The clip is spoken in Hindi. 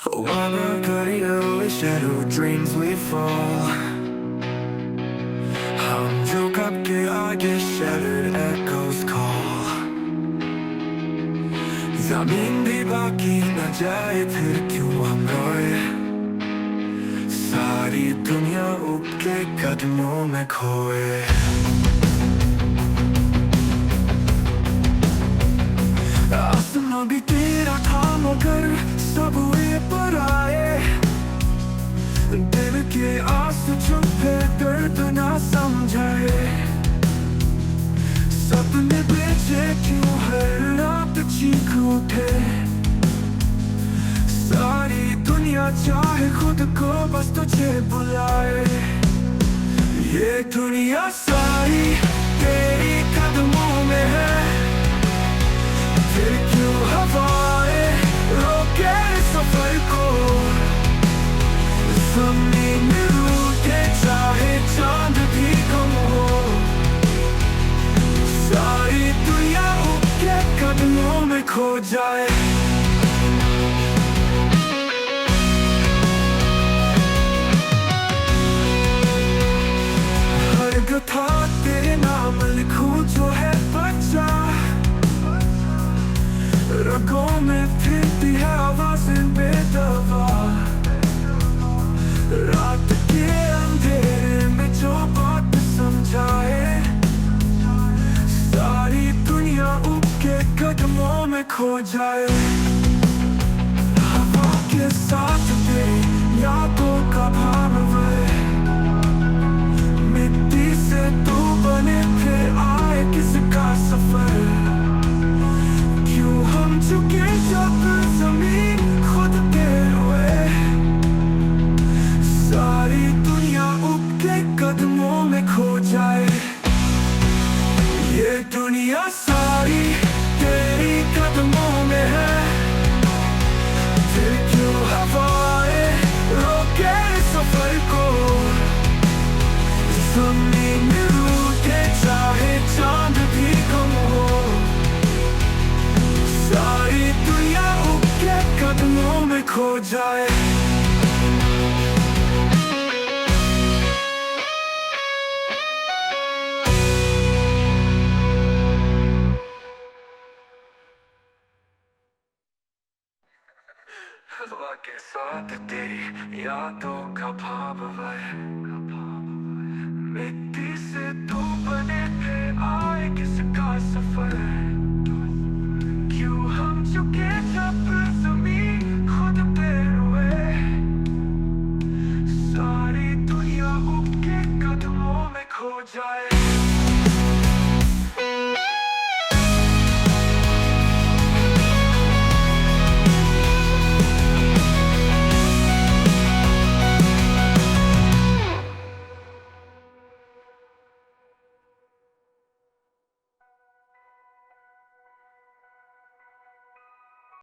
Wherever we shadow dreams we fall. हम जो कब के आगे shattered echoes call. ज़मीन भी बाकी न जाए फिर क्यों हम रोए. सारी दुनिया उसके कदमों में खोए. आसमां भी तेरा था मगर सब हुए पर आए. दिल के आंसू छुपे दर्द ना समझाए. सपने बेचे क्यों हर रात चीख उठे. सारी दुनिया चाहे खुद को बस तुझे बुलाए. ये दुनिया सारी तेरी कदमों में है. फिर क्यों हवाएं रोके सफर को. ज़मीन रूठे चाहे चांद भी कम हो. सारी दुनिया उसके कदमों में खो जाए. हर गथा तेरे नाम लिखूं जो है बचा. रगों में फिरती है आवाज़ें बेदवा. रात के अंधेरे में जो बात समझाए. सारी दुनिया उसके कदमों में खो जाए. हवा के साथ तेरी यादों का भाव है. मिट्टी से तू बने फिर आए किसका सफर. क्यों हम झुके जब ज़मीन खुद पे हुए. सारी दुनिया उसके कदमों में खो जाए. ये दुनिया सारी तेरी कदमों में है. फिर क्यों हवाएं रोके सफर को. ज़मीन रूठे चाहे चांद भी कम हो. सारी दुनिया उसके कदमों में खो जाए. हवा के साथ तेरी यादों का भाव है. मिट्टी से तू बने फिर आए किसका सफर. क्यों हम झुके जब ज़मीन खुद पे हुए. सारी दुनिया उसके कदमों में खो जाए.